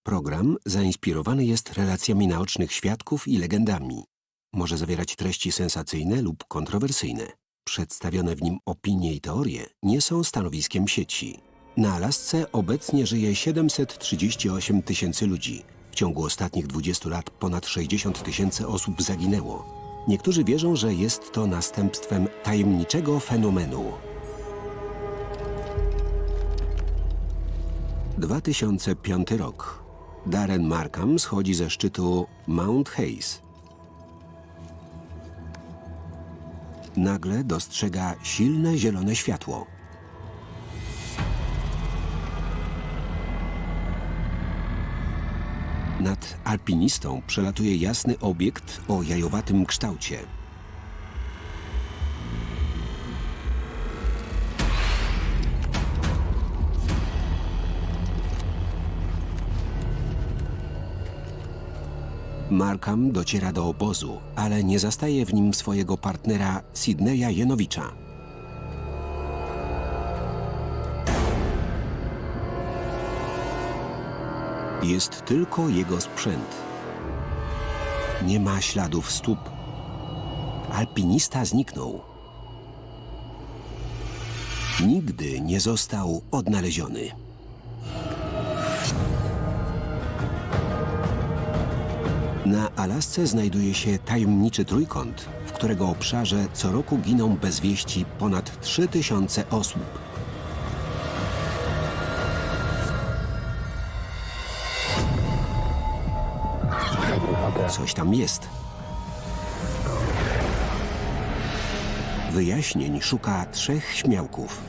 Program zainspirowany jest relacjami naocznych świadków i legendami. Może zawierać treści sensacyjne lub kontrowersyjne. Przedstawione w nim opinie i teorie nie są stanowiskiem sieci. Na Alasce obecnie żyje 738 tysięcy ludzi. W ciągu ostatnich 20 lat ponad 60 tysięcy osób zaginęło. Niektórzy wierzą, że jest to następstwem tajemniczego fenomenu. 2005 rok. Darren Markham schodzi ze szczytu Mount Hayes. Nagle dostrzega silne zielone światło. Nad Alpinistą przelatuje jasny obiekt o jajowatym kształcie. Markham dociera do obozu, ale nie zastaje w nim swojego partnera Sydneya Jenowicza. Jest tylko jego sprzęt. Nie ma śladów stóp. Alpinista zniknął. Nigdy nie został odnaleziony. Na Alasce znajduje się tajemniczy trójkąt, w którego obszarze co roku giną bez wieści ponad 3000 osób. Coś tam jest. Wyjaśnień szuka 3 śmiałków.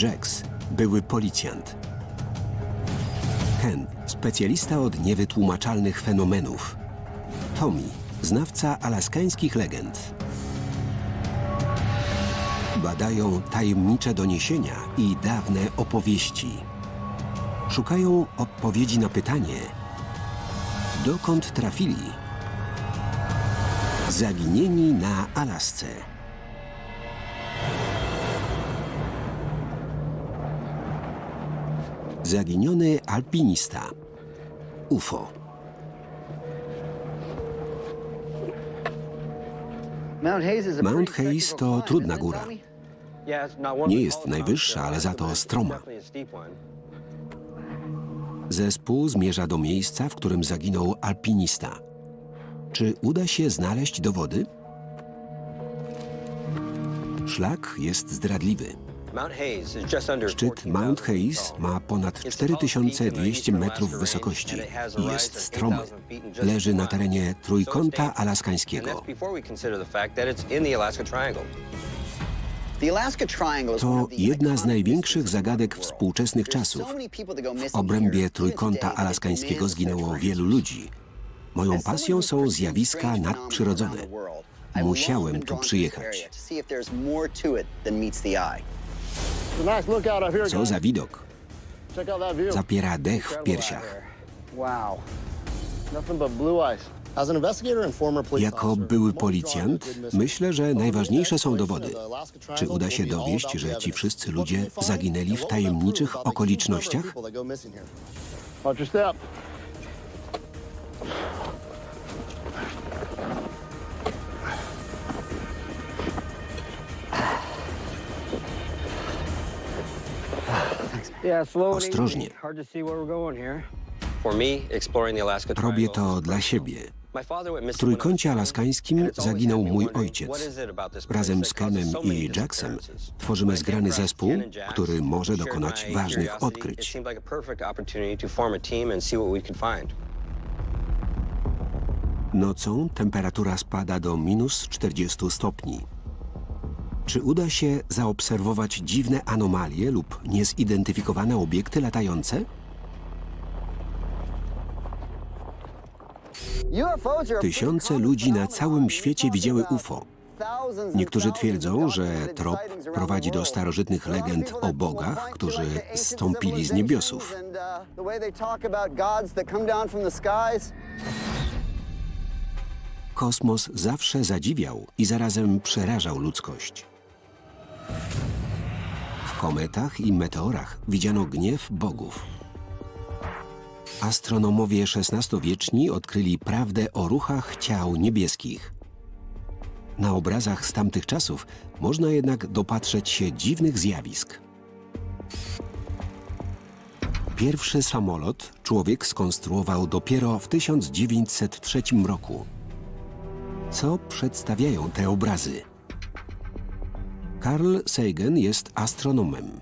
Jax, były policjant. Ken, specjalista od niewytłumaczalnych fenomenów. Tommy, znawca alaskańskich legend. Badają tajemnicze doniesienia i dawne opowieści. Szukają odpowiedzi na pytanie, dokąd trafili zaginieni na Alasce. Zaginiony alpinista. UFO. Mount Hayes to trudna góra. Nie jest najwyższa, ale za to stroma. Zespół zmierza do miejsca, w którym zaginął alpinista. Czy uda się znaleźć dowody? Szlak jest zdradliwy. Szczyt Mount Hayes ma ponad 4200 metrów wysokości i jest stromy. Leży na terenie trójkąta alaskańskiego. To jedna z największych zagadek współczesnych czasów. W obrębie trójkąta alaskańskiego zginęło wielu ludzi. Moją pasją są zjawiska nadprzyrodzone. Musiałem tu przyjechać. Co za widok. Zapiera dech w piersiach. Jako były policjant, myślę, że najważniejsze są dowody. Czy uda się dowieść, że ci wszyscy ludzie zaginęli w tajemniczych okolicznościach? Ostrożnie. Robię to dla siebie. W trójkącie alaskańskim zaginął mój ojciec. Razem z Kenem i Jacksem tworzymy zgrany zespół, który może dokonać ważnych odkryć. Nocą temperatura spada do -40 stopni. Czy uda się zaobserwować dziwne anomalie lub niezidentyfikowane obiekty latające? Tysiące ludzi na całym świecie widziały UFO. Niektórzy twierdzą, że trop prowadzi do starożytnych legend o bogach, którzy zstąpili z niebiosów. Kosmos zawsze zadziwiał i zarazem przerażał ludzkość. W kometach i meteorach widziano gniew bogów. Astronomowie XVI-wieczni odkryli prawdę o ruchach ciał niebieskich. Na obrazach z tamtych czasów można jednak dopatrzeć się dziwnych zjawisk. Pierwszy samolot człowiek skonstruował dopiero w 1903 roku. Co przedstawiają te obrazy? Carl Sagan jest astronomem.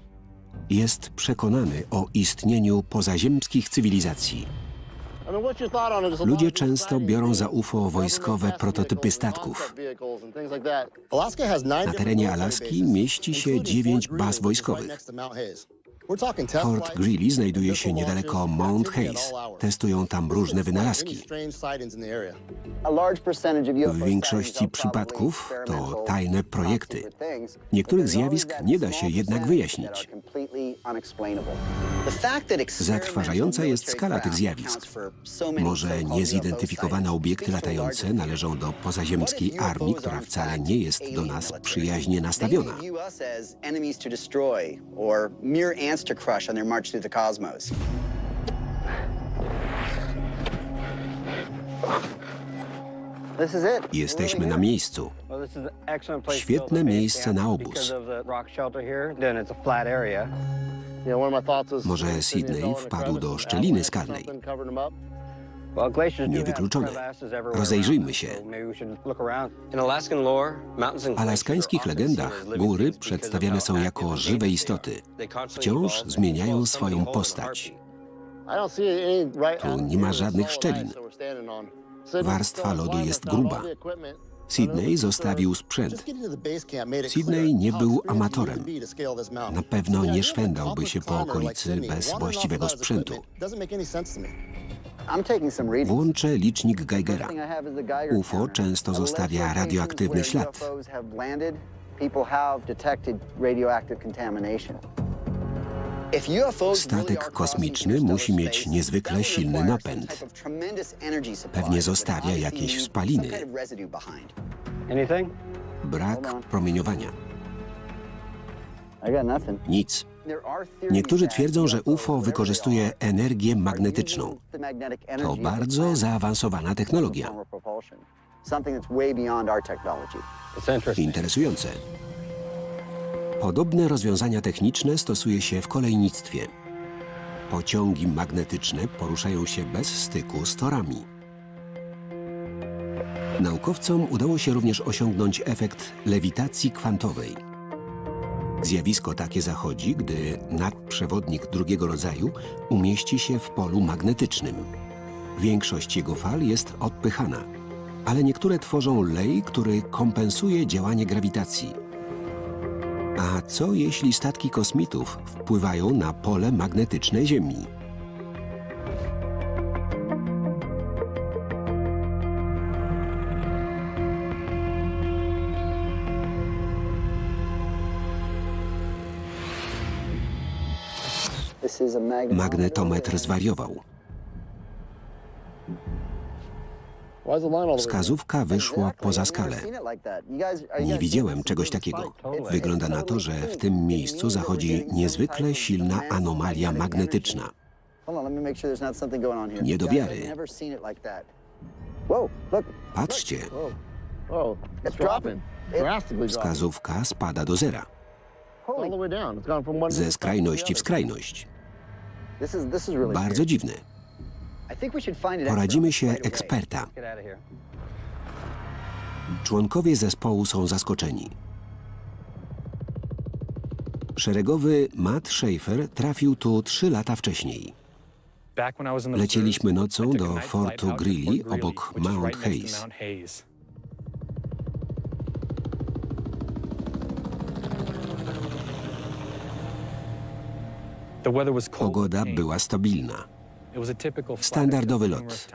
Jest przekonany o istnieniu pozaziemskich cywilizacji. Ludzie często biorą za UFO wojskowe prototypy statków. Na terenie Alaski mieści się 9 baz wojskowych. Fort Greely znajduje się niedaleko Mount Hayes. Testują tam różne wynalazki. W większości przypadków to tajne projekty. Niektórych zjawisk nie da się jednak wyjaśnić. Zatrważająca jest skala tych zjawisk. Może niezidentyfikowane obiekty latające należą do pozaziemskiej armii, która wcale nie jest do nas przyjaźnie nastawiona. To crush on their march through the cosmos. Jesteśmy na miejscu. Świetne miejsce na obóz. Może Sydney wpadł do szczeliny skalnej. Niewykluczone. Rozejrzyjmy się. W alaskańskich legendach góry przedstawiane są jako żywe istoty. Wciąż zmieniają swoją postać. Tu nie ma żadnych szczelin. Warstwa lodu jest gruba. Sydney zostawił sprzęt. Sydney nie był amatorem. Na pewno nie szwendałby się po okolicy bez właściwego sprzętu. Włączę licznik Geigera. UFO często zostawia radioaktywny ślad. Statek kosmiczny musi mieć niezwykle silny napęd. Pewnie zostawia jakieś spaliny. Brak promieniowania. Nic. Niektórzy twierdzą, że UFO wykorzystuje energię magnetyczną. To bardzo zaawansowana technologia. Interesujące. Podobne rozwiązania techniczne stosuje się w kolejnictwie. Pociągi magnetyczne poruszają się bez styku z torami. Naukowcom udało się również osiągnąć efekt lewitacji kwantowej. Zjawisko takie zachodzi, gdy nadprzewodnik drugiego rodzaju umieści się w polu magnetycznym. Większość jego fal jest odpychana, ale niektóre tworzą lej, który kompensuje działanie grawitacji. A co jeśli statki kosmitów wpływają na pole magnetyczne Ziemi? Magnetometr zwariował. Wskazówka wyszła poza skalę. Nie widziałem czegoś takiego. Wygląda na to, że w tym miejscu zachodzi niezwykle silna anomalia magnetyczna. Nie do wiary. Patrzcie. Wskazówka spada do zera. Ze skrajności w skrajność. Bardzo dziwne. Poradzimy się eksperta. Członkowie zespołu są zaskoczeni. Szeregowy Matt Schaefer trafił tu 3 lata wcześniej. Lecieliśmy nocą do Fortu Greely obok Mount Hayes. Pogoda była stabilna. Standardowy lot.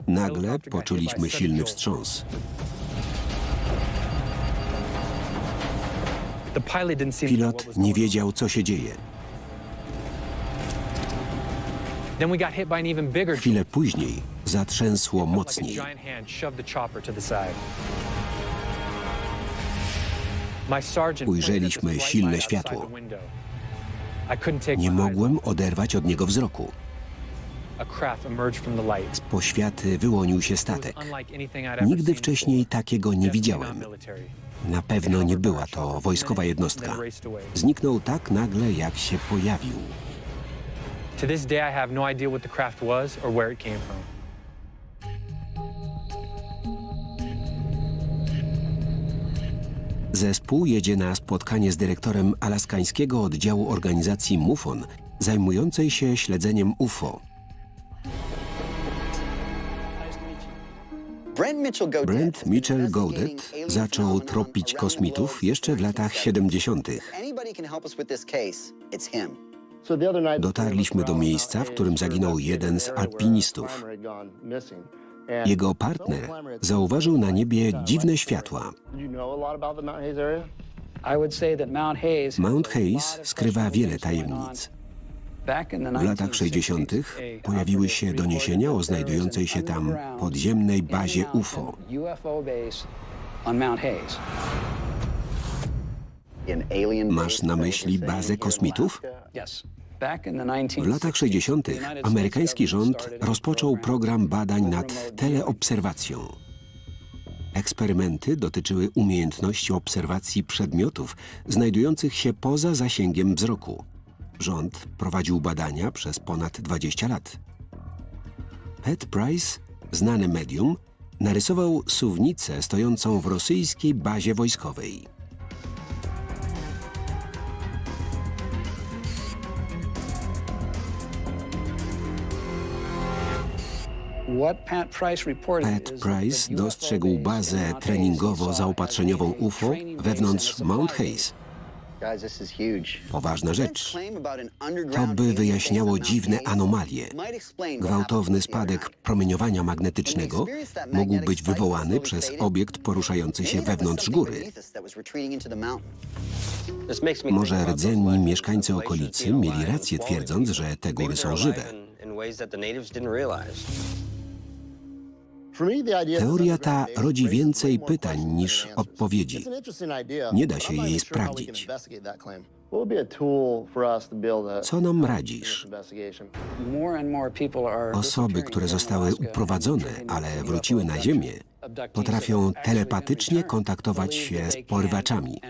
Nagle poczuliśmy silny wstrząs. Pilot nie wiedział, co się dzieje. Chwilę później zatrzęsło mocniej. Ujrzeliśmy silne światło. Nie mogłem oderwać od niego wzroku. Z poświaty wyłonił się statek. Nigdy wcześniej takiego nie widziałem. Na pewno nie była to wojskowa jednostka. Zniknął tak nagle, jak się pojawił. To this day I have no idea what the craft was or where it came from. Zespół jedzie na spotkanie z dyrektorem alaskańskiego oddziału organizacji MUFON, zajmującej się śledzeniem UFO. Brent Mitchell Gaudet zaczął tropić kosmitów jeszcze w latach 70. Dotarliśmy do miejsca, w którym zaginął jeden z alpinistów. Jego partner zauważył na niebie dziwne światła. Mount Hayes skrywa wiele tajemnic. W latach 60. pojawiły się doniesienia o znajdującej się tam podziemnej bazie UFO. Masz na myśli bazę kosmitów? W latach 60. amerykański rząd rozpoczął program badań nad teleobserwacją. Eksperymenty dotyczyły umiejętności obserwacji przedmiotów znajdujących się poza zasięgiem wzroku. Rząd prowadził badania przez ponad 20 lat. Pat Price, znane medium, narysował suwnicę stojącą w rosyjskiej bazie wojskowej. Pat Price dostrzegł bazę treningowo-zaopatrzeniową UFO wewnątrz Mount Hayes. Poważna rzecz. To by wyjaśniało dziwne anomalie. Gwałtowny spadek promieniowania magnetycznego mógł być wywołany przez obiekt poruszający się wewnątrz góry. Może rdzenni mieszkańcy okolicy mieli rację, twierdząc, że te góry są żywe. Teoria ta rodzi więcej pytań niż odpowiedzi. Nie da się jej sprawdzić. Co nam radzisz? Osoby, które zostały uprowadzone, ale wróciły na Ziemię, potrafią telepatycznie kontaktować się z porywaczami.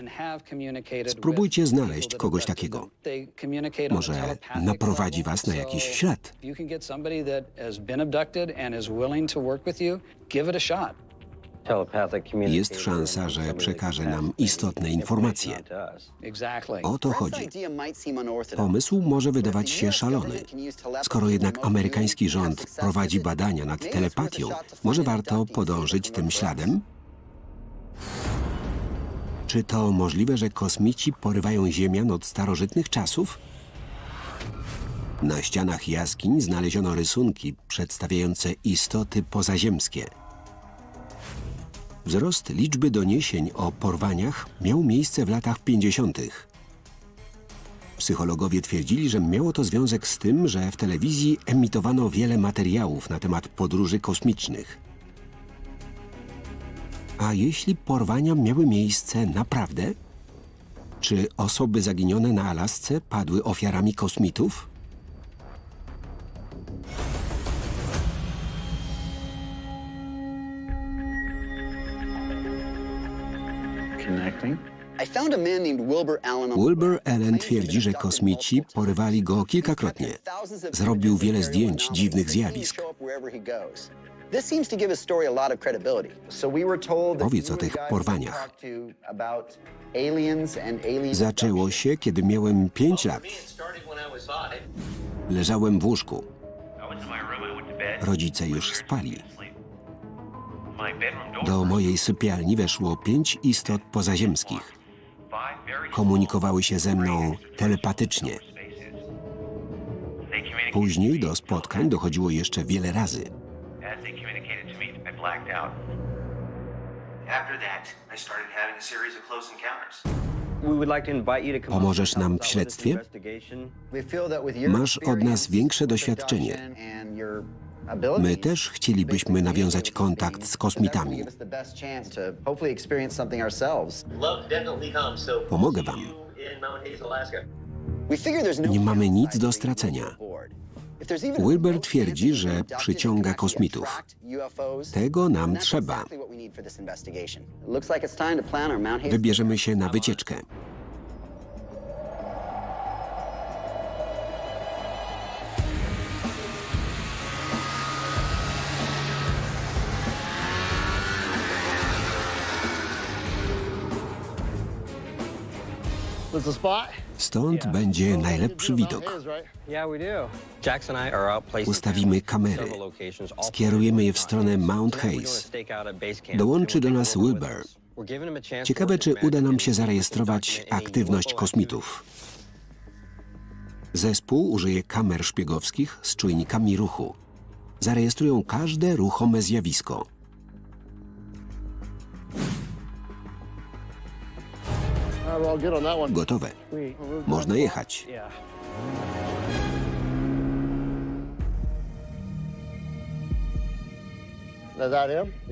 Spróbujcie znaleźć kogoś takiego. Może naprowadzi was na jakiś ślad. Jest szansa, że przekaże nam istotne informacje. O to chodzi. Pomysł może wydawać się szalony. Skoro jednak amerykański rząd prowadzi badania nad telepatią, może warto podążyć tym śladem? Czy to możliwe, że kosmici porywają Ziemian od starożytnych czasów? Na ścianach jaskiń znaleziono rysunki przedstawiające istoty pozaziemskie. Wzrost liczby doniesień o porwaniach miał miejsce w latach 50. Psychologowie twierdzili, że miało to związek z tym, że w telewizji emitowano wiele materiałów na temat podróży kosmicznych. A jeśli porwania miały miejsce naprawdę? Czy osoby zaginione na Alasce padły ofiarami kosmitów? Wilbur Allen twierdzi, że kosmici porywali go kilkakrotnie. Zrobił wiele zdjęć dziwnych zjawisk. Powiedz o tych porwaniach. Zaczęło się, kiedy miałem 5 lat. Leżałem w łóżku. Rodzice już spali. Do mojej sypialni weszło 5 istot pozaziemskich. Komunikowały się ze mną telepatycznie. Później do spotkań dochodziło jeszcze wiele razy. Pomożesz nam w śledztwie? Masz od nas większe doświadczenie. My też chcielibyśmy nawiązać kontakt z kosmitami. Pomogę wam. Nie mamy nic do stracenia. Wilbur twierdzi, że przyciąga kosmitów. Tego nam trzeba. Wybierzemy się na wycieczkę. Stąd będzie najlepszy widok. Ustawimy kamery. Skierujemy je w stronę Mount Hayes. Dołączy do nas Wilbur. Ciekawe, czy uda nam się zarejestrować aktywność kosmitów. Zespół użyje kamer szpiegowskich z czujnikami ruchu. Zarejestrują każde ruchome zjawisko. Gotowe. Można jechać.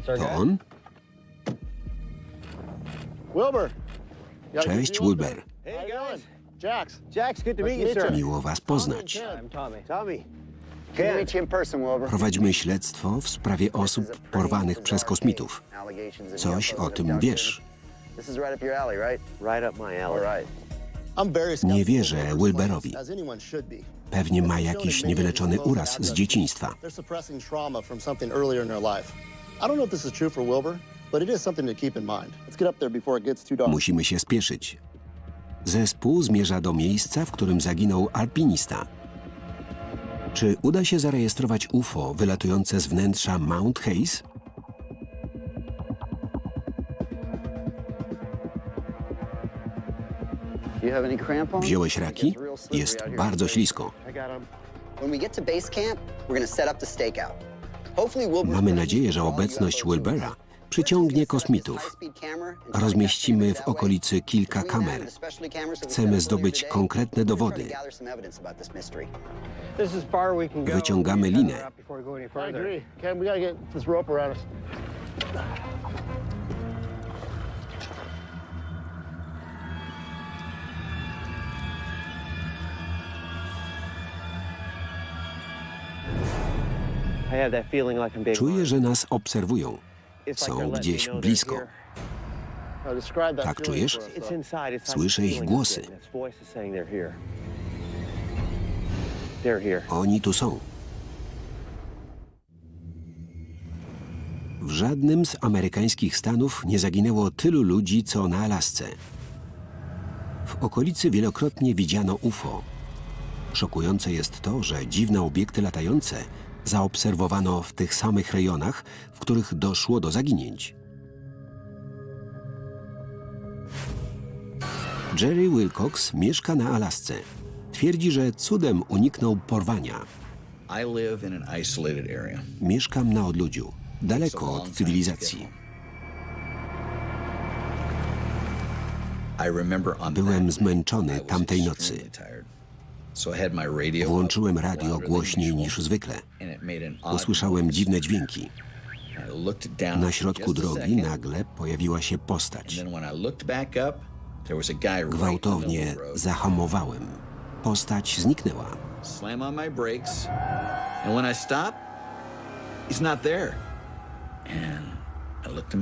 To on? Cześć, Wilbur. Miło was poznać. Prowadzimy śledztwo w sprawie osób porwanych przez kosmitów. Coś o tym wiesz. Nie wierzę Wilburowi. Pewnie ma jakiś niewyleczony uraz z dzieciństwa. Musimy się spieszyć. Zespół zmierza do miejsca, w którym zaginął Alpinista. Czy uda się zarejestrować UFO wylatujące z wnętrza Mount Hayes? Wziąłeś raki? Jest bardzo ślisko. Mamy nadzieję, że obecność Wilbura przyciągnie kosmitów. Rozmieścimy w okolicy kilka kamer. Chcemy zdobyć konkretne dowody. Wyciągamy linę. Czuję, że nas obserwują. Są gdzieś blisko. Tak czujesz? Słyszę ich głosy. Oni tu są. W żadnym z amerykańskich stanów nie zaginęło tylu ludzi, co na Alasce. W okolicy wielokrotnie widziano UFO. Szokujące jest to, że dziwne obiekty latające zaobserwowano w tych samych rejonach, w których doszło do zaginięć. Jerry Wilcox mieszka na Alasce. Twierdzi, że cudem uniknął porwania. Mieszkam na odludziu, daleko od cywilizacji. Byłem zmęczony tamtej nocy. Włączyłem radio głośniej niż zwykle. Usłyszałem dziwne dźwięki. Na środku drogi nagle pojawiła się postać. Gwałtownie zahamowałem. Postać zniknęła.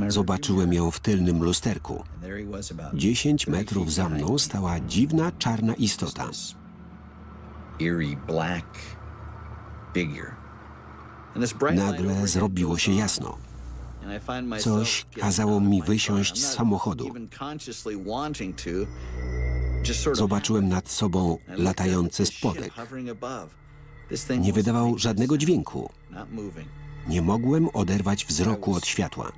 Zobaczyłem ją w tylnym lusterku. 10 metrów za mną stała dziwna czarna istota. Nagle zrobiło się jasno. Coś kazało mi wysiąść z samochodu. Zobaczyłem nad sobą latający spodek. Nie wydawał żadnego dźwięku. Nie mogłem oderwać wzroku od światła.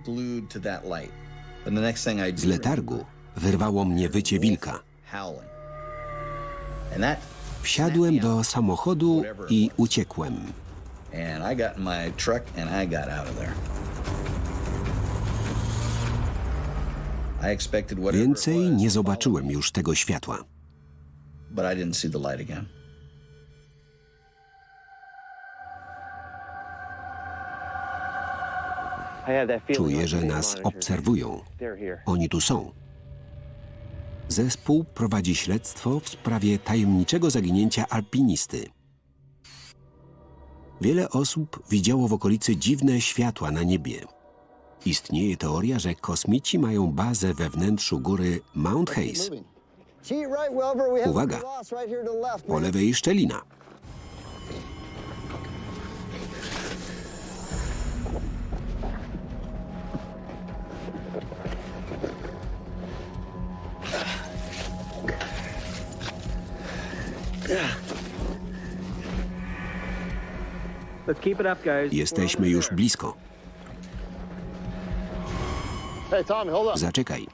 Z letargu wyrwało mnie wycie wilka. Wsiadłem do samochodu i uciekłem. Więcej nie zobaczyłem już tego światła. Czuję, że nas obserwują. Oni tu są. Zespół prowadzi śledztwo w sprawie tajemniczego zaginięcia alpinisty. Wiele osób widziało w okolicy dziwne światła na niebie. Istnieje teoria, że kosmici mają bazę we wnętrzu góry Mount Hayes. Uwaga! Po lewej szczelina. Jesteśmy już blisko. Zaczekaj.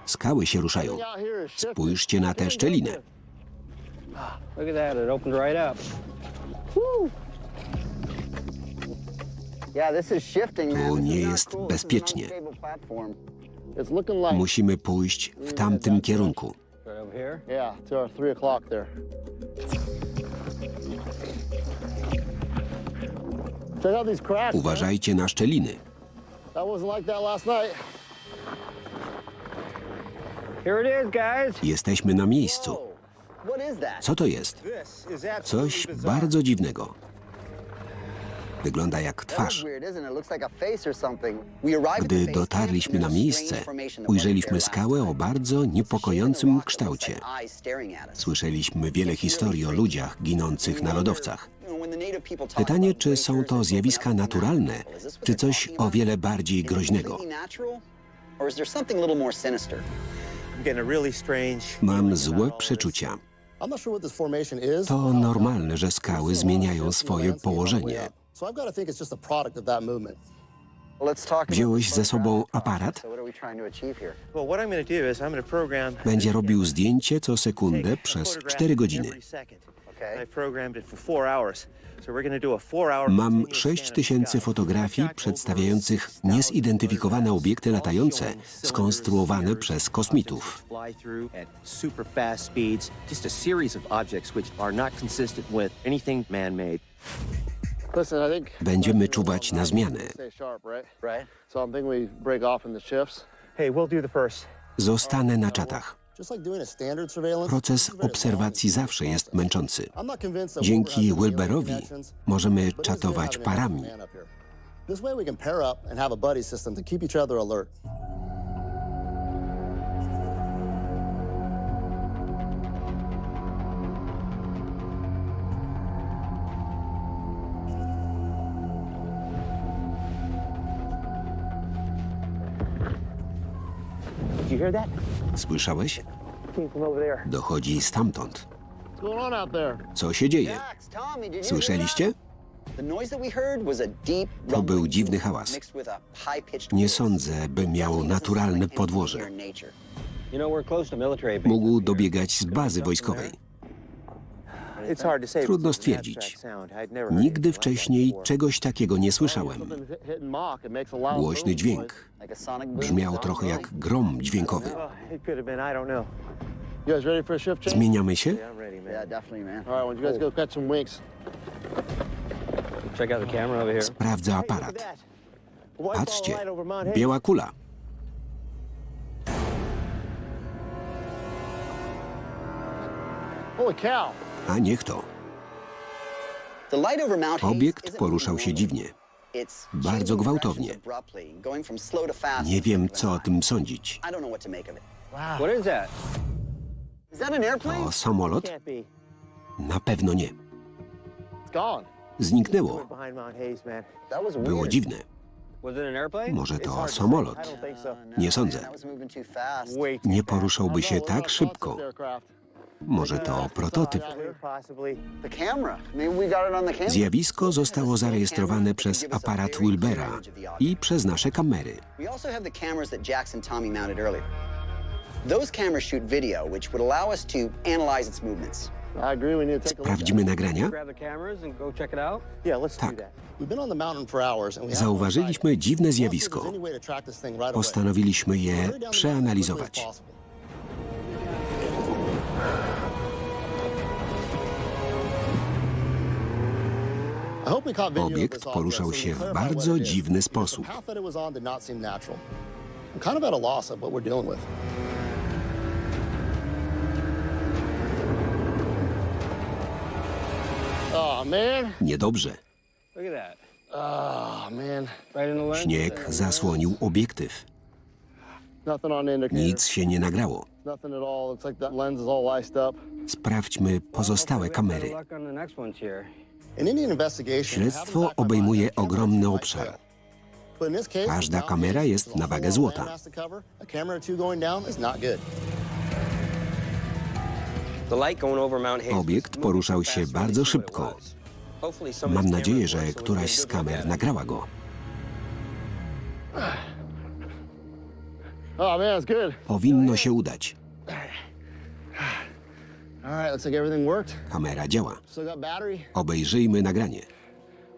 Skały się ruszają. Spójrzcie na tę szczelinę. Tu nie jest bezpiecznie. Musimy pójść w tamtym kierunku. Uważajcie na szczeliny. Jesteśmy na miejscu. Co to jest? Coś bardzo dziwnego. Wygląda jak twarz. Gdy dotarliśmy na miejsce, ujrzeliśmy skałę o bardzo niepokojącym kształcie. Słyszeliśmy wiele historii o ludziach ginących na lodowcach. Pytanie, czy są to zjawiska naturalne, czy coś o wiele bardziej groźnego. Mam złe przeczucia. To normalne, że skały zmieniają swoje położenie. Wziąłeś ze sobą aparat? Będzie robił zdjęcie co sekundę przez 4 godziny. Mam 6000 fotografii przedstawiających niezidentyfikowane obiekty latające skonstruowane przez kosmitów. Będziemy czuwać na zmianę. Zostanę na czatach. Proces obserwacji zawsze jest męczący. Dzięki Wilberowi możemy czatować parami. Słyszałeś? Dochodzi stamtąd. Co się dzieje? Słyszeliście? To był dziwny hałas. Nie sądzę, by miał naturalne podłoże. Mógł dobiegać z bazy wojskowej. Trudno stwierdzić. Nigdy wcześniej czegoś takiego nie słyszałem. Głośny dźwięk. Brzmiał trochę jak grom dźwiękowy. Zmieniamy się? Sprawdzę aparat. Patrzcie, biała kula. A niech to. Obiekt poruszał się dziwnie. Bardzo gwałtownie. Nie wiem, co o tym sądzić. To samolot? Na pewno nie. Zniknęło. Było dziwne. Może to samolot? Nie sądzę. Nie poruszałby się tak szybko. Może to prototyp. Zjawisko zostało zarejestrowane przez aparat Wilbera i przez nasze kamery. Sprawdzimy nagrania? Tak. Zauważyliśmy dziwne zjawisko. Postanowiliśmy je przeanalizować. Obiekt poruszał się w bardzo dziwny sposób. Niedobrze. Look at that. Oh, man. Right in the lens. Śnieg zasłonił obiektyw. Nothing on the indicator. Nic się nie nagrało. Nothing at all. Looks like that lens is all iced up. Sprawdźmy pozostałe kamery. Luck on the next ones here. An Indian investigation Śledztwo happens back by obejmuje mind. ogromny obszar. But in this case, Każda the kamera foundation jest is na wagę also złota. landmass to cover. A camera or two going down is not good. The light going over Mount Hayes Obiekt poruszał się bardzo szybko. Mam nadzieję, że któraś z kamer nagrała go. Oh, man, it's good. Powinno się udać. All right, looks like everything worked. Kamera działa. Still got battery. Obejrzyjmy nagranie.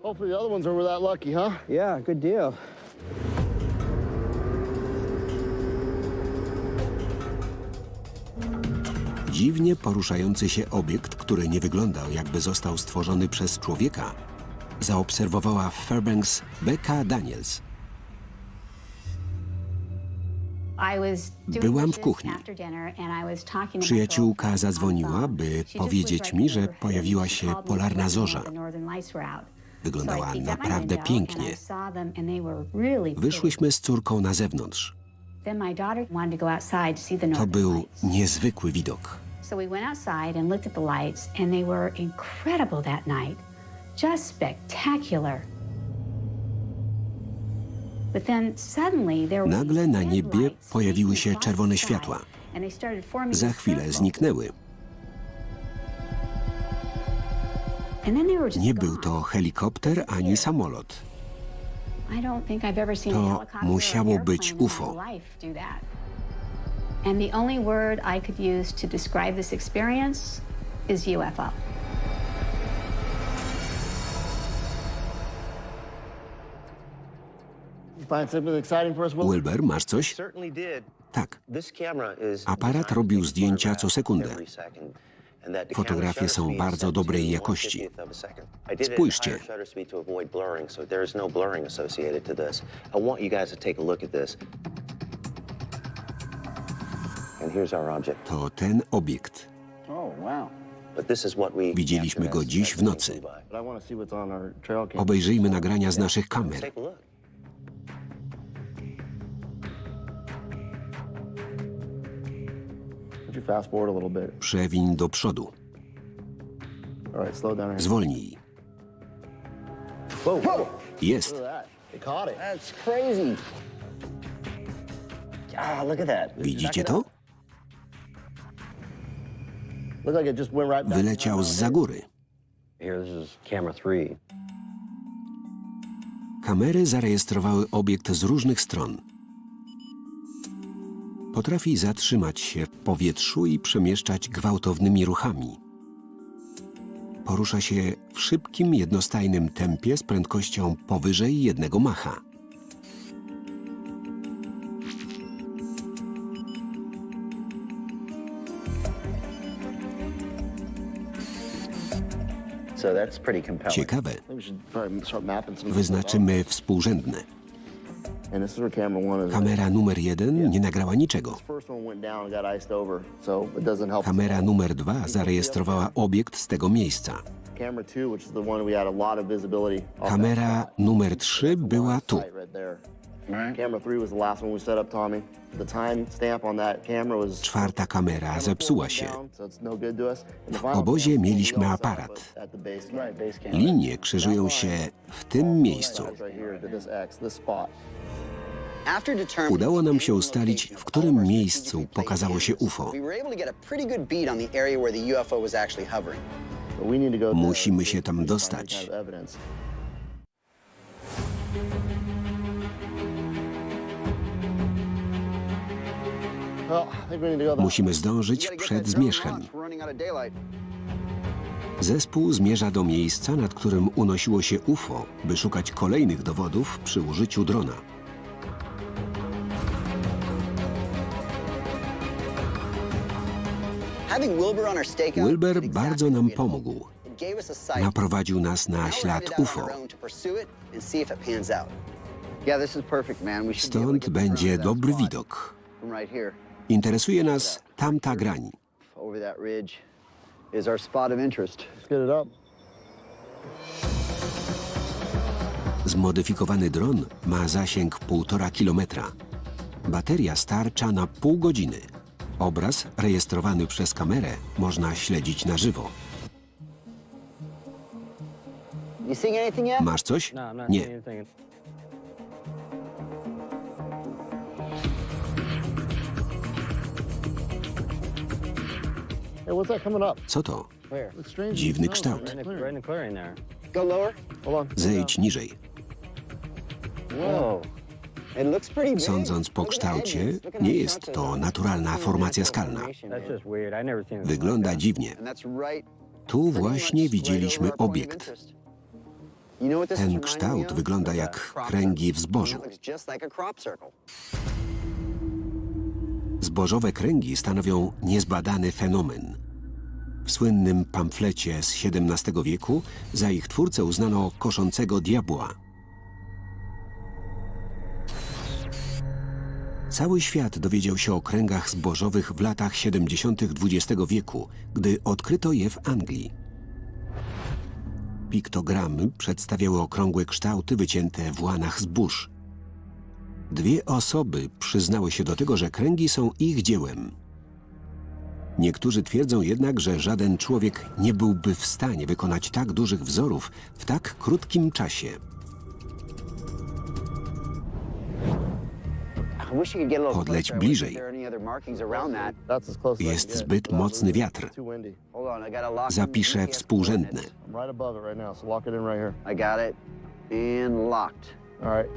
Hopefully the other ones were that lucky, huh? Yeah, good deal. Dziwnie poruszający się obiekt, który nie wyglądał, jakby został stworzony przez człowieka, zaobserwowała w Fairbanks Becca Daniels. Byłam w kuchni. Przyjaciółka zadzwoniła, by powiedzieć mi, że pojawiła się polarna zorza. Wyglądała naprawdę pięknie. Wyszłyśmy z córką na zewnątrz. To był niezwykły widok. So we went outside and looked at the lights, and they were incredible that night. Just spectacular. But then suddenly there were Nagle na these niebie headlights pojawiły się shooting czerwone across the sky, światła. and they started forming Za a chwilę circle. zniknęły. And then they were just Nie był gone. to helikopter ani samolot. I don't think I've ever seen a To helicopter or musiało an być airplane UFO. in my life do that. And the only word I could use to describe this experience is UFO. You find something exciting for us, Will? Wilber, masz coś? certainly did. Tak. This camera is Aparat designed to robił take zdjęcia photographs co sekundę. every second. And that the Fotografie camera są shutter speed bardzo set dobrej to jakości. 1/50th of a second. I did it at Spójrzcie. higher shutter speed to avoid blurring, so there is no blurring associated to this. I want you guys to take a look at this. And here's our object. To ten obiekt. Oh, wow. But this is what we Widzieliśmy captured go as dziś w nocy. by. But I want to see what's on our trail cam. Obejrzyjmy nagrania z naszych kamer. Take a look. Would you fast forward a little bit? Przewiń do przodu. All right, slow down here. Zwolnij. Whoa, whoa. Jest. Look at that. They caught it. That's crazy. Ah, look at that. Widzicie to? Looked like it just went right back. Wyleciał zza góry. Here, this is camera 3. Kamery zarejestrowały obiekt z różnych stron. Potrafi zatrzymać się w powietrzu i przemieszczać gwałtownymi ruchami. Porusza się w szybkim, jednostajnym tempie z prędkością powyżej 1 macha. So that's pretty compelling. Ciekawe. I think we should probably start mapping some. Wyznaczymy współrzędne. And this is where camera 1 is. Kamera numer 1 nie nagrała niczego. This first one went down and got iced over, so it doesn't help. Kamera numer 2 zarejestrowała obiekt z tego miejsca. Camera 2, which is the one we had a lot of visibility. off Kamera that numer 3 spot. była tu. Sight right there. Camera 3 was the last one we set up, Tommy. The time stamp on that camera was. Czwarta kamera zepsuła się. So it's no good to us. And the W final obozie camera, mieliśmy we also aparat. put at the base camp. Right, base camp. Linie krzyżują się w tym miejscu. Right here to this X, this spot. After determining Udało nam się the ustalić, location w of którym all of our miejscu strategically pokazało placed się cameras, UFO. we were able to get a pretty good beat on the area where the UFO was actually hovering. But we need to go there Musimy and się tam find any dostać. kind of evidence. Well, I think we need to go that Musimy way. zdążyć We gotta get przed that drone zmierzchem. launched. We're running out of daylight. Zespół zmierza do miejsca, nad którym unosiło się UFO, by szukać kolejnych dowodów przy użyciu drona. Having Wilbur on our stakeout Wilber is exactly bardzo what nam we had hoped. pomógł. gave us a site. Naprowadził nas na Now we're ślad headed out on UFO. our own to pursue it and see if it pans out. Yeah, this is perfect, man. We should be able to Stąd get the front będzie of that dobry spot widok. from right here. Interesuje nas tamta grań. Over that ridge is our spot of interest. Let's get it up. Zmodyfikowany dron ma zasięg 1,5 kilometra. Bateria starcza na pół godziny. Obraz rejestrowany przez kamerę można śledzić na żywo. You seeing anything yet? Masz coś? No, I'm not Nie. seeing anything. Hey, what's that coming up? Co to? Where? It's strange. Dziwny No, kształt. Right in the clearing there. Go lower. Hold on. Zejdź niżej. Whoa. It looks pretty big. Sądząc po Look at the kształcie, edges. Look at nie how jest sharp to those are. naturalna formacja skalna. That's just weird. I never seen it. Wygląda dziwnie. And that's right. Tu pretty właśnie much widzieliśmy right over our point of obiekt. interest. You know what this is Ten reminding me kształt of? wygląda Of a jak crop kręgi circle. w zbożu. It looks just like a crop circle. Zbożowe kręgi stanowią niezbadany fenomen. W słynnym pamflecie z XVII wieku za ich twórcę uznano koszącego diabła. Cały świat dowiedział się o kręgach zbożowych w latach 70. XX wieku, gdy odkryto je w Anglii. Piktogramy przedstawiały okrągłe kształty wycięte w łanach zbóż. 2 osoby przyznały się do tego, że kręgi są ich dziełem. Niektórzy twierdzą jednak, że żaden człowiek nie byłby w stanie wykonać tak dużych wzorów w tak krótkim czasie. I wish you could get a little Podleć closer. I bliżej. wonder if there are any other markings around that. That's as close as I Jest can get. zbyt mocny wiatr. Too windy. Hold on, I gotta lock in the Zapiszę GPS współrzędne. coordinates. I'm right above it right now, so lock it in right here. I got it. And locked. All right.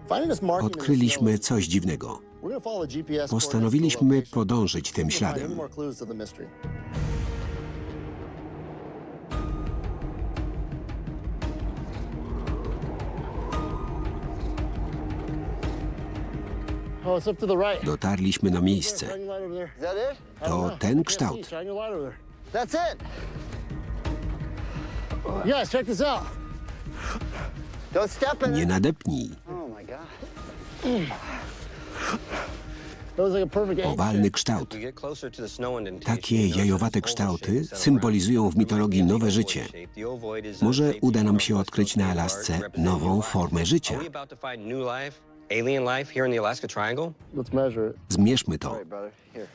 Finding this marking in the Odkryliśmy snow, coś dziwnego. we're gonna follow the GPS Postanowiliśmy coordinates to the location. podążyć tym See if we can find any śladem. more clues to the mystery. Oh, it's up to the right. Dotarliśmy na miejsce. Shine your light over there. Is that it? I don't To know. ten Can't kształt. see. Shine your light over there. That's it. Guys, check this out. Don't step in Nie it. nadepnij. Oh my God. That was like a perfect angle. Owalny kształt. Takie jajowate kształty symbolizują w mitologii nowe życie. Może uda nam się odkryć na Alasce nową formę życia. Alien life here in the Alaska Triangle? Let's measure it. Zmierzmy to. All right, brother. Here.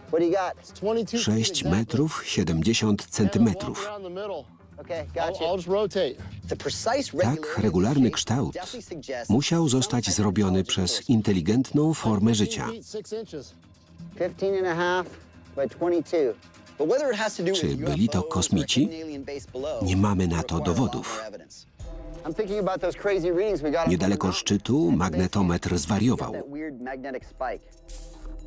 What do you got? It's 22 feet 6 exactly. metrów 70 And walk centymetrów. around the middle. Okay, I'll got you. just rotate. The precise Tak regularny kształt musiał zostać zrobiony przez inteligentną formę życia. 6 inches. 15 and a half by 22. But whether it has to do with Czy byli to UFOs or kosmici? hidden alien base below, Nie mamy na to require a lot dowodów. more evidence. I'm thinking about those crazy readings we got up on Niedaleko the mountain. szczytu magnetometr zwariował. That weird magnetic spike.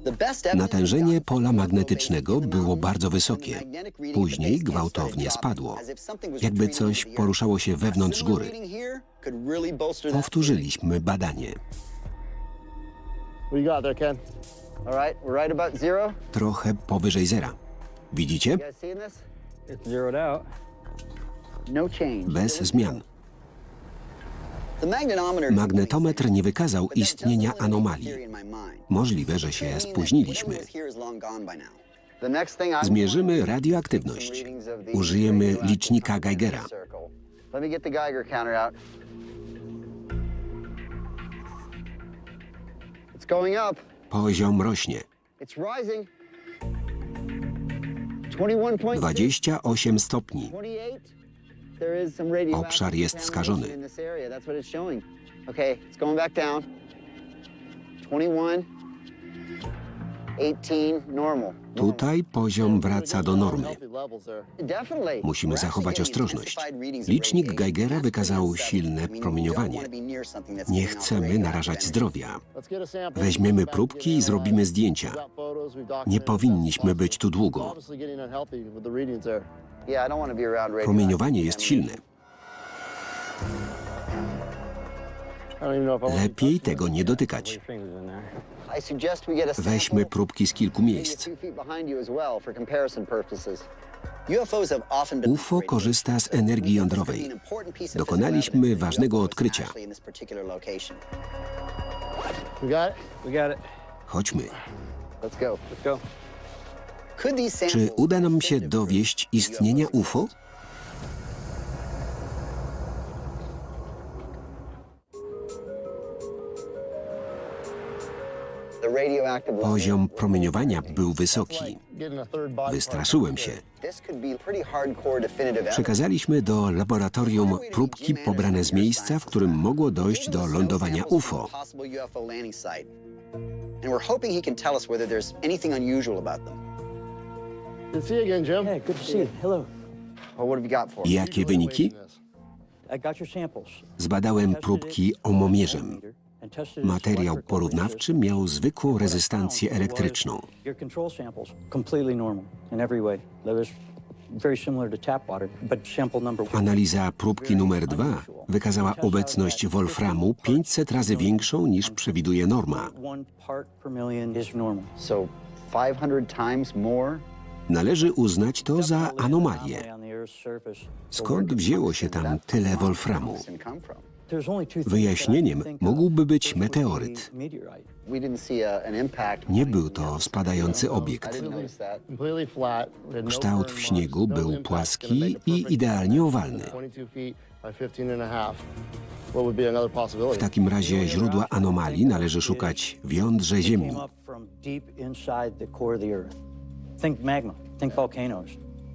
The best evidence Natężenie we got pola from magnetycznego UFO base in the było mountains, bardzo when the wysokie. magnetic reading of the Później base camp gwałtownie started spadło. dropping, as if something was Jakby retreating coś into the earth. poruszało się A wewnątrz similar góry. reading here could really bolster that Powtórzyliśmy badanie. What you got there, Ken? theory. All right, we're right about zero. Trochę powyżej zera. Widzicie? You guys seeing this? It's zeroed out. No change. Bez zmian. The magnetometer is Magnetometr nie wykazał but that doesn't istnienia eliminate the anomalii. theory in my mind. Możliwe, że się spóźniliśmy. The next thing I Zmierzymy want radioaktywność. is readings of the Użyjemy radioactive licznika Geigera. circle. Let me get the Geiger counter out. It's going up. Poziom rośnie. It's rising. 21.6. 28 stopni. 28. There is some radioactive Obszar jest skażony. contamination in this area. That's what it's showing. Okay, it's going back down. 21. 18, normal. Tutaj poziom wraca do normy. Healthy levels there. Definitely. Musimy We're zachować actually getting ostrożność. intensified readings of Licznik radiation. Geigera That's wykazał pretty unsettling. silne I mean, we don't promieniowanie. wanna be near something that's Nie giving off chcemy radioactive narażać energy. zdrowia. Let's get a sample. Weźmiemy próbki i zrobimy zdjęcia. Nie powinniśmy być tu długo. Obviously getting unhealthy with the readings there. Yeah, I don't want to be around radioactive Promieniowanie jest silne. I don't even know if I want to Lepiej touch it. tego nie dotykać. Your fingers in there. I suggest we get a sample Weźmy próbki z kilku miejsc. 2 feet behind you as well for comparison purposes. UFOs have often been UFO korzysta z energii jądrowej. Dokonaliśmy ważnego odkrycia. We got it? We got it. Chodźmy. Let's go. Let's go. Could these Czy samples uda nam się dowieść istnienia UFO? the radioactive Poziom promieniowania był wysoki. Wystraszyłem się. This could be pretty hardcore definitive evidence. Przekazaliśmy do laboratorium próbki pobrane z miejsca, w którym mogło dojść do lądowania UFO. Possible UFO landing site. And we're hoping he can tell us whether there's anything unusual about them. Good to see you again, Jim. Hey, good to see you. Hello. Well, what have you got for us? Jakie wyniki? I got your samples. Zbadałem próbki omomierzem. And tested it Materiał porównawczy miał zwykłą rezystancję elektryczną. Your control samples completely normal in every way. That was very similar to tap water, but sample number 1. Analiza próbki numer 2 wykazała obecność wolframu 500 razy większą niż przewiduje norma. 1 part per million is normal. So 500 times more? Należy uznać to za anomalię. On the Earth's surface. Skąd wzięło się tam tyle wolframu? And come from? There's only two things Wyjaśnieniem that I can think mógłby of. być First would be meteoryt. meteorite. We didn't see an impact. Nie był to spadający I obiekt. didn't notice that. Completely flat. We had no Kształt burn w śniegu marks, no był impact. płaski Gonna make a i perfect idealnie owalny. 22 feet by 15.5. What would be another W possibility? takim razie źródła anomalii należy szukać w jądrze Ziemi. Came up from deep inside the core of the Earth. Think magma. Think volcanoes.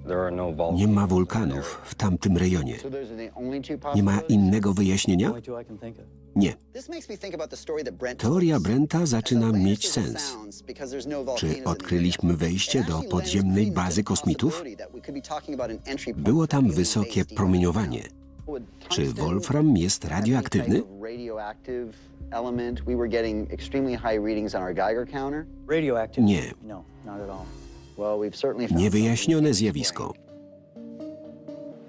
There are no volcanoes. Nie ma wulkanów w tamtym rejonie. So those are the only two Nie ma possibilities? innego wyjaśnienia? Only two I can think of. Nie. This makes me think about the story that Brent Teoria told us. Brenta zaczyna Atlantis mieć is a sens. sounds because there's no volcanoes in Czy the odkryliśmy area. wejście It do actually podziemnej lends bazy credence to the kosmitów? possibility that we could be talking about an entry point Było tam for alien wysokie base deep promieniowanie. underground. Czy Would wolfram jest have any type radioaktywny? of radioactive element? We were getting extremely high readings on our Geiger counter. Radioactive? Nie. No, not at all. Well, we've certainly found Niewyjaśnione something zjawisko.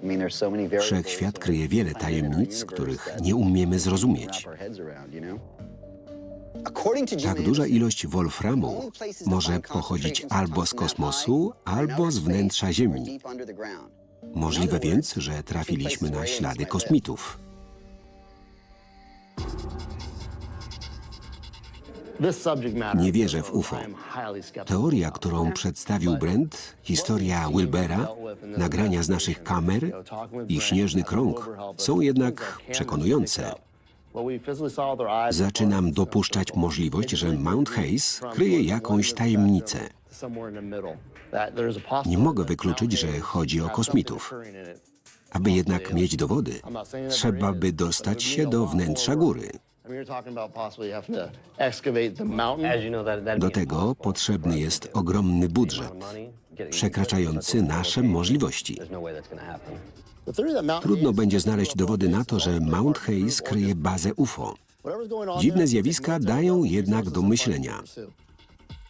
I mean, there's so many variables Wszechświat kryje wiele tajemnic, których that nie umiemy wrap zrozumieć. our heads around, you know? According to Jim Tak duża Anderson, ilość wolframu może pochodzić albo z kosmosu, albo z wnętrza Ziemi. Możliwe więc, że trafiliśmy na ślady kosmitów. This subject matter. Nie wierzę w UFO. I am highly skeptical. Teoria, którą przedstawił Brent, historia Wilbera, nagrania z naszych kamer i śnieżny krąg są jednak przekonujące. What we physically saw with our eyes Zaczynam dopuszczać możliwość, że Mount Hayes kryje jakąś tajemnicę. somewhere in the middle. That there's a possibility Nie mogę that wykluczyć, że Mount chodzi o Hayes kosmitów. has something occurring in it. Aby jednak mieć dowody, trzeba by dostać się do wnętrza góry. I mean, you're talking about possibly having to excavate the mountain. As you know, that'd Do be tego potrzebny jest ogromny budżet, przekraczający nasze możliwości. There's no way that's going to happen. The theory that Mount Trudno Hayes będzie is znaleźć dowody na to, że Mount Hayes kryje bazę UFO. whatever's going on Dziwne there, zjawiska dają jednak do myślenia.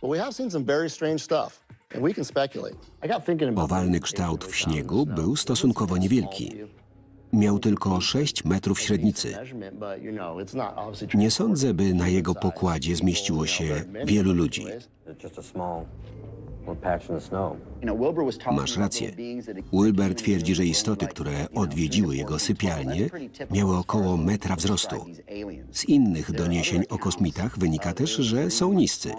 But we have seen some very strange stuff, and we can speculate. I got thinking about Owalny kształt w śniegu był stosunkowo niewielki. Miał tylko 6 metrów średnicy. measurement, but you know, it's not obviously Nie sądzę, by na jego pokładzie zmieściło się wielu ludzi. It's just a small little patch in the snow. You know, Wilbur was talking Masz about rację. little beings that Wilber twierdzi, że istoty, które odwiedziły jego sypialnię, miały około metra wzrostu. Z innych doniesień o kosmitach wynika też, że są niscy.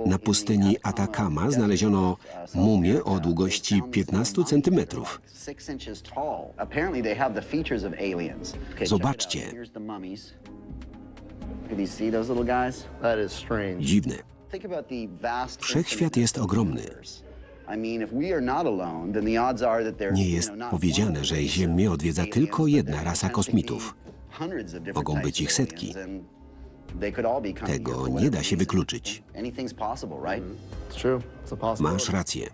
Na pustyni Atakama znaleziono mumię o długości 15 centymetrów. Zobaczcie. That is strange. Dziwne. Wszechświat jest ogromny. Nie jest powiedziane, że Ziemię odwiedza tylko jedna rasa kosmitów. Mogą być ich setki. Tego nie da się wykluczyć. It's true. It's a possibility. Masz rację.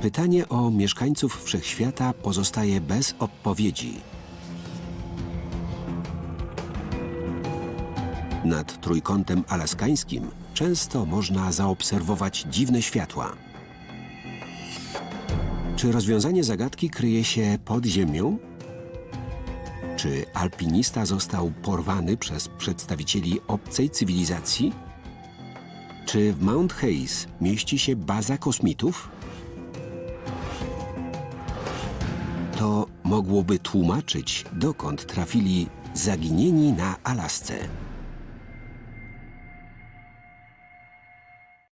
Pytanie o mieszkańców Wszechświata pozostaje bez odpowiedzi. Nad trójkątem alaskańskim często można zaobserwować dziwne światła. Czy rozwiązanie zagadki kryje się pod ziemią? Czy alpinista został porwany przez przedstawicieli obcej cywilizacji? Czy w Mount Hayes mieści się baza kosmitów? To mogłoby tłumaczyć, dokąd trafili zaginieni na Alasce.